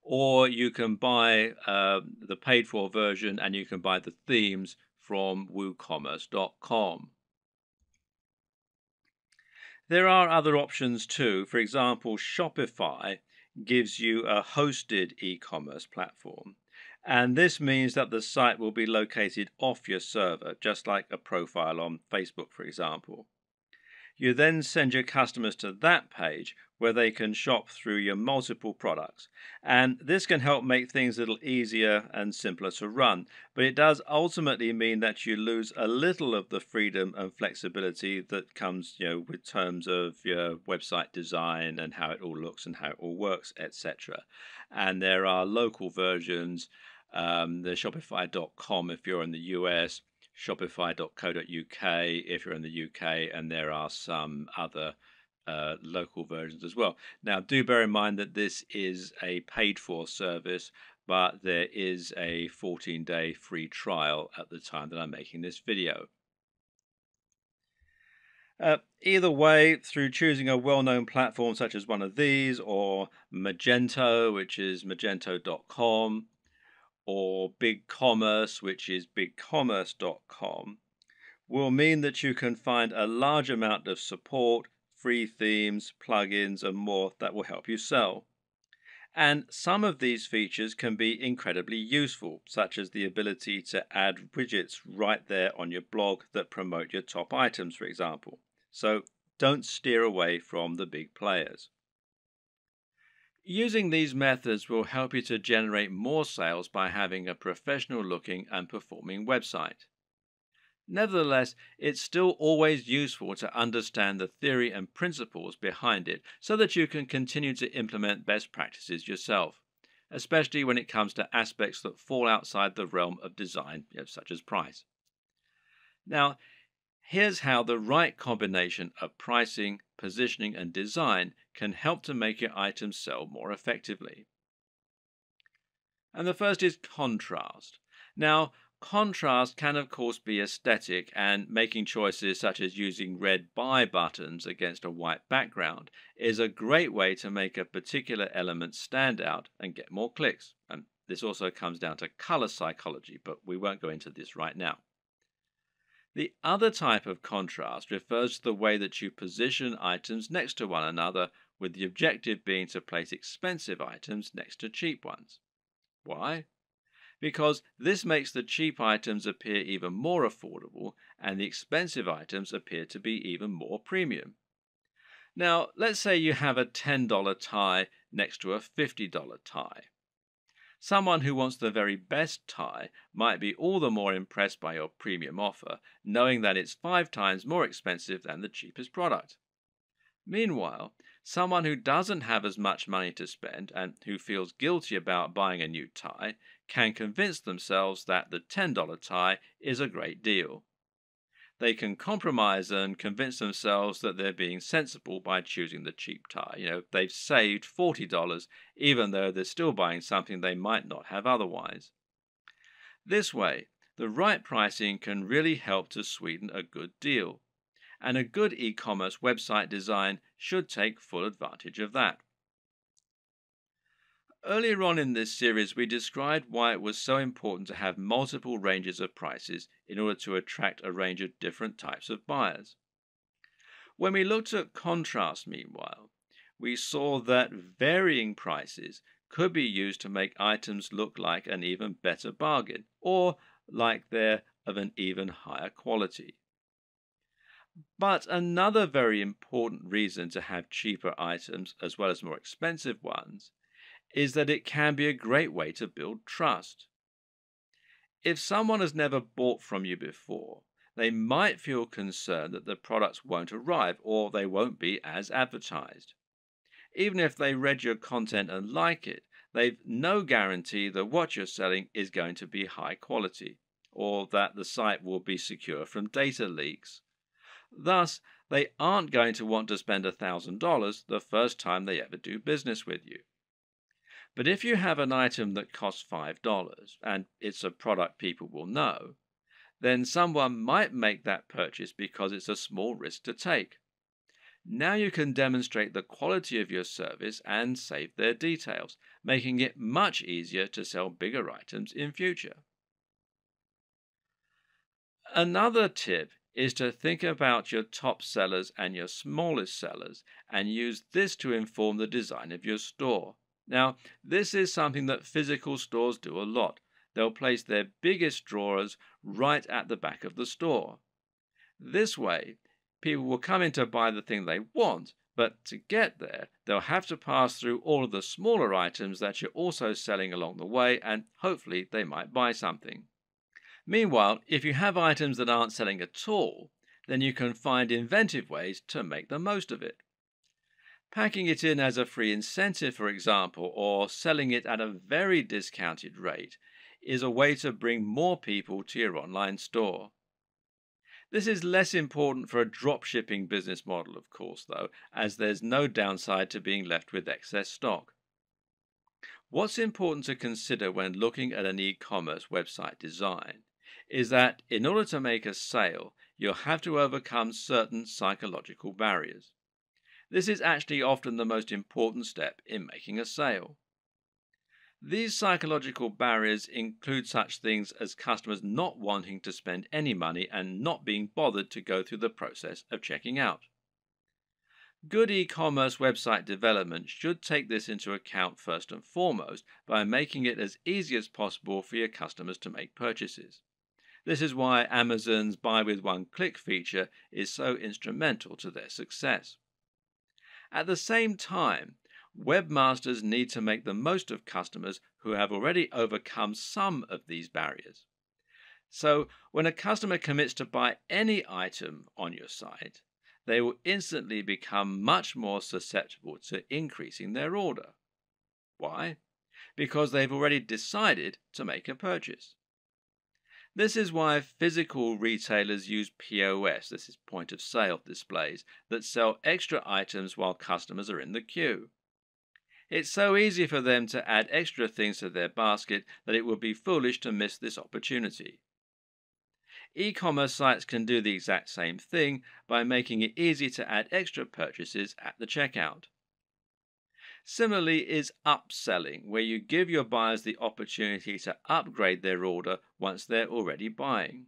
Or you can buy the paid-for version and you can buy the themes from woocommerce.com. There are other options too. For example, Shopify gives you a hosted e-commerce platform. And this means that the site will be located off your server, just like a profile on Facebook, for example. You then send your customers to that page where they can shop through your multiple products. And this can help make things a little easier and simpler to run. But it does ultimately mean that you lose a little of the freedom and flexibility that comes, with terms of your website design and how it all looks and how it all works, etc. And there are local versions, the Shopify.com if you're in the US, Shopify.co.uk if you're in the UK, and there are some other local versions as well. Now, do bear in mind that this is a paid for service, but there is a 14-day free trial at the time that I'm making this video. Either way, through choosing a well-known platform such as one of these, or Magento, which is magento.com, or BigCommerce, which is bigcommerce.com, will mean that you can find a large amount of support, free themes, plugins, and more that will help you sell. And some of these features can be incredibly useful, such as the ability to add widgets right there on your blog that promote your top items, for example. So don't steer away from the big players. Using these methods will help you to generate more sales by having a professional looking and performing website. Nevertheless, it's still always useful to understand the theory and principles behind it so that you can continue to implement best practices yourself, especially when it comes to aspects that fall outside the realm of design, such as price. Now, here's how the right combination of pricing, positioning, and design can help to make your items sell more effectively. And the first is contrast. Now, contrast can of course be aesthetic, and making choices such as using red buy buttons against a white background is a great way to make a particular element stand out and get more clicks. And this also comes down to color psychology, but we won't go into this right now. The other type of contrast refers to the way that you position items next to one another, with the objective being to place expensive items next to cheap ones. Why? Because this makes the cheap items appear even more affordable and the expensive items appear to be even more premium. Now, let's say you have a $10 tie next to a $50 tie. Someone who wants the very best tie might be all the more impressed by your premium offer, knowing that it's 5 times more expensive than the cheapest product. Meanwhile, someone who doesn't have as much money to spend and who feels guilty about buying a new tie can convince themselves that the $10 tie is a great deal. They can compromise and convince themselves that they're being sensible by choosing the cheap tie. They've saved $40 even though they're still buying something they might not have otherwise. This way, the right pricing can really help to sweeten a good deal. And a good e-commerce website design should take full advantage of that. Earlier on in this series, we described why it was so important to have multiple ranges of prices in order to attract a range of different types of buyers. When we looked at contrast, meanwhile, we saw that varying prices could be used to make items look like an even better bargain, or like they're of an even higher quality. But another very important reason to have cheaper items as well as more expensive ones is that it can be a great way to build trust. If someone has never bought from you before, they might feel concerned that the products won't arrive or they won't be as advertised. Even if they read your content and like it, they've no guarantee that what you're selling is going to be high quality, or that the site will be secure from data leaks. Thus, they aren't going to want to spend $1,000 the first time they ever do business with you. But if you have an item that costs $5 and it's a product people will know, then someone might make that purchase because it's a small risk to take. Now you can demonstrate the quality of your service and save their details, making it much easier to sell bigger items in future. Another tip is to think about your top sellers and your smallest sellers and use this to inform the design of your store. Now, this is something that physical stores do a lot. They'll place their biggest drawers right at the back of the store. This way, people will come in to buy the thing they want, but to get there, they'll have to pass through all of the smaller items that you're also selling along the way, and hopefully they might buy something. Meanwhile, if you have items that aren't selling at all, then you can find inventive ways to make the most of it. Packing it in as a free incentive, for example, or selling it at a very discounted rate is a way to bring more people to your online store. This is less important for a dropshipping business model, of course, though, as there's no downside to being left with excess stock. What's important to consider when looking at an e-commerce website design is that in order to make a sale, you'll have to overcome certain psychological barriers. This is actually often the most important step in making a sale. These psychological barriers include such things as customers not wanting to spend any money and not being bothered to go through the process of checking out. Good e-commerce website development should take this into account first and foremost by making it as easy as possible for your customers to make purchases. This is why Amazon's buy with one click feature is so instrumental to their success. At the same time, webmasters need to make the most of customers who have already overcome some of these barriers. So, when a customer commits to buy any item on your site, they will instantly become much more susceptible to increasing their order. Why? Because they've already decided to make a purchase. This is why physical retailers use POS, this is point of sale displays, that sell extra items while customers are in the queue. It's so easy for them to add extra things to their basket that it would be foolish to miss this opportunity. E-commerce sites can do the exact same thing by making it easy to add extra purchases at the checkout. Similarly is upselling, where you give your buyers the opportunity to upgrade their order once they're already buying.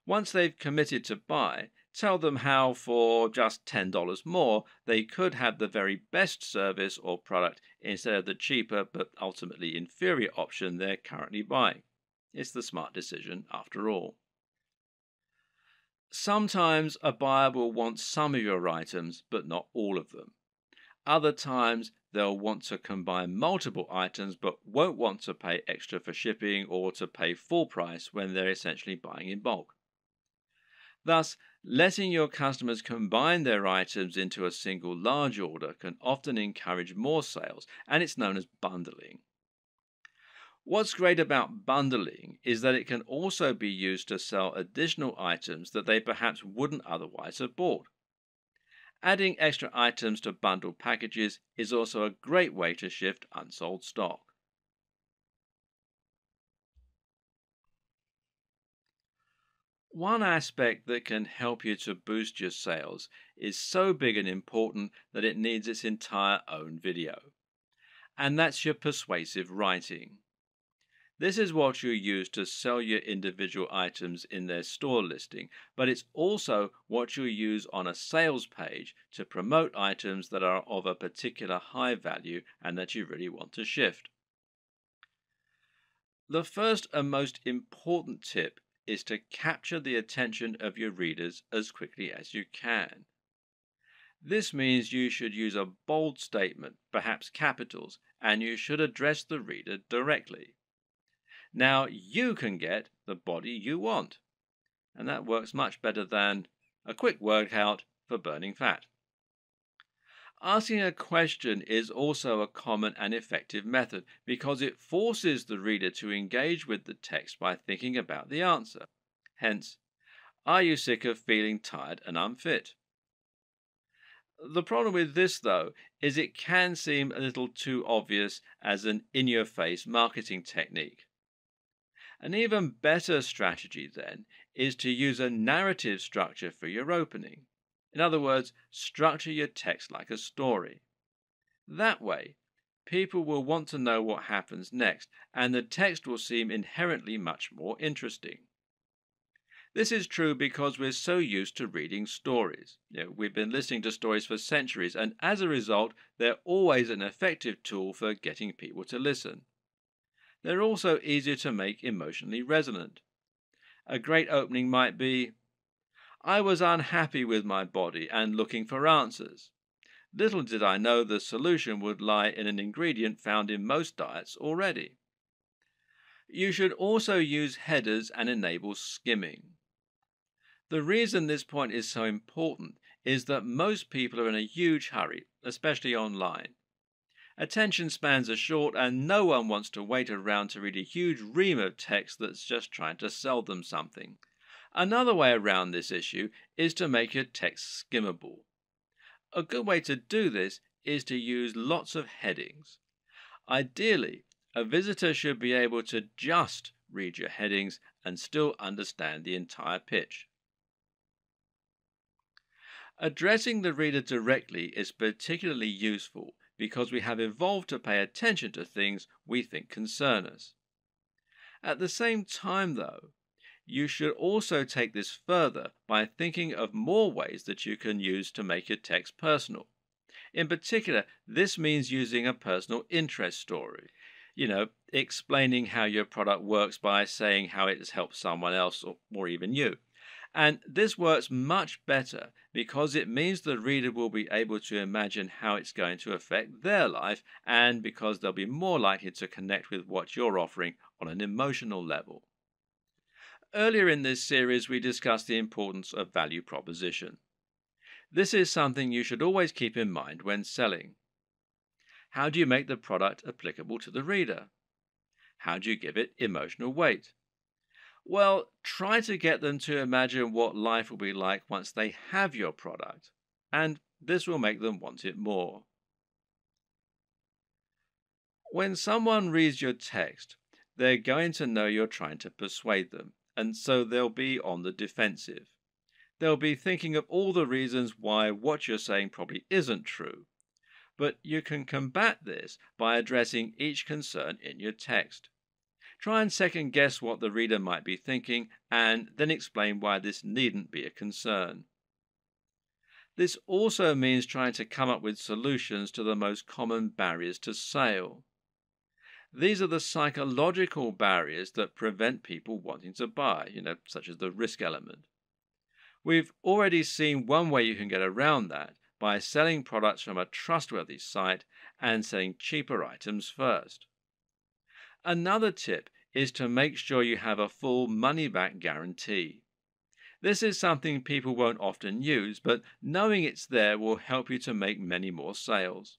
Once they've committed to buy, tell them how for just $10 more they could have the very best service or product instead of the cheaper but ultimately inferior option they're currently buying. It's the smart decision after all. Sometimes a buyer will want some of your items, but not all of them. Other times they'll want to combine multiple items, but won't want to pay extra for shipping or to pay full price when they're essentially buying in bulk. Thus, letting your customers combine their items into a single large order can often encourage more sales, and it's known as bundling. What's great about bundling is that it can also be used to sell additional items that they perhaps wouldn't otherwise have bought. Adding extra items to bundled packages is also a great way to shift unsold stock. One aspect that can help you to boost your sales is so big and important that it needs its entire own video. And that's your persuasive writing. This is what you use to sell your individual items in their store listing, but it's also what you use on a sales page to promote items that are of a particular high value and that you really want to shift. The first and most important tip is to capture the attention of your readers as quickly as you can. This means you should use a bold statement, perhaps capitals, and you should address the reader directly. Now you can get the body you want, and that works much better than a quick workout for burning fat. Asking a question is also a common and effective method because it forces the reader to engage with the text by thinking about the answer. Hence, are you sick of feeling tired and unfit? The problem with this, though, is it can seem a little too obvious as an in-your-face marketing technique. An even better strategy, then, is to use a narrative structure for your opening. In other words, structure your text like a story. That way, people will want to know what happens next, and the text will seem inherently much more interesting. This is true because we're so used to reading stories. We've been listening to stories for centuries, and as a result, they're always an effective tool for getting people to listen. They're also easier to make emotionally resonant. A great opening might be, I was unhappy with my body and looking for answers. Little did I know the solution would lie in an ingredient found in most diets already. You should also use headers and enable skimming. The reason this point is so important is that most people are in a huge hurry, especially online. Attention spans are short and no one wants to wait around to read a huge ream of text that's just trying to sell them something. Another way around this issue is to make your text skimmable. A good way to do this is to use lots of headings. Ideally, a visitor should be able to just read your headings and still understand the entire pitch. Addressing the reader directly is particularly useful because we have evolved to pay attention to things we think concern us. At the same time, though, you should also take this further by thinking of more ways that you can use to make your text personal. In particular, this means using a personal interest story. Explaining how your product works by saying how it has helped someone else or even you. And this works much better because it means the reader will be able to imagine how it's going to affect their life, and because they'll be more likely to connect with what you're offering on an emotional level. Earlier in this series, we discussed the importance of value proposition. This is something you should always keep in mind when selling. How do you make the product applicable to the reader? How do you give it emotional weight? Well, try to get them to imagine what life will be like once they have your product, and this will make them want it more. When someone reads your text, they're going to know you're trying to persuade them, and so they'll be on the defensive. They'll be thinking of all the reasons why what you're saying probably isn't true. But you can combat this by addressing each concern in your text. Try and second guess what the reader might be thinking, and then explain why this needn't be a concern. This also means trying to come up with solutions to the most common barriers to sale. These are the psychological barriers that prevent people wanting to buy, such as the risk element. We've already seen one way you can get around that by selling products from a trustworthy site and selling cheaper items first. Another tip is to make sure you have a full money-back guarantee. This is something people won't often use, but knowing it's there will help you to make many more sales.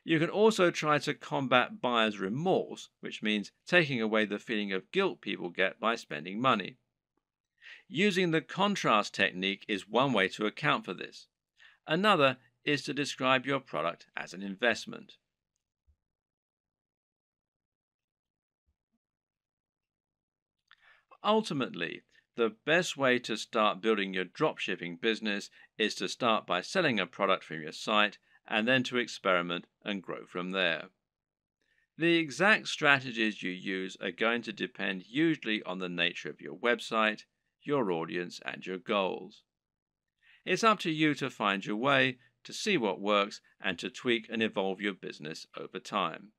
You can also try to combat buyer's remorse, which means taking away the feeling of guilt people get by spending money. Using the contrast technique is one way to account for this. Another is to describe your product as an investment. Ultimately, the best way to start building your dropshipping business is to start by selling a product from your site and then to experiment and grow from there. The exact strategies you use are going to depend hugely on the nature of your website, your audience, and your goals. It's up to you to find your way, to see what works, and to tweak and evolve your business over time.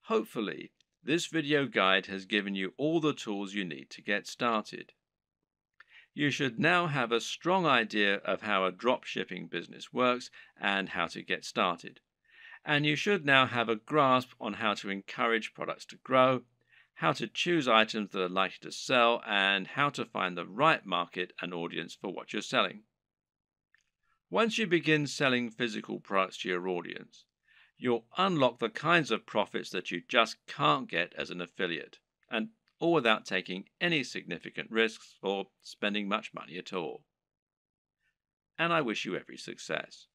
Hopefully, this video guide has given you all the tools you need to get started. You should now have a strong idea of how a dropshipping business works and how to get started. And you should now have a grasp on how to encourage products to grow, how to choose items that are likely to sell, and how to find the right market and audience for what you're selling. Once you begin selling physical products to your audience, you'll unlock the kinds of profits that you just can't get as an affiliate, and all without taking any significant risks or spending much money at all. And I wish you every success.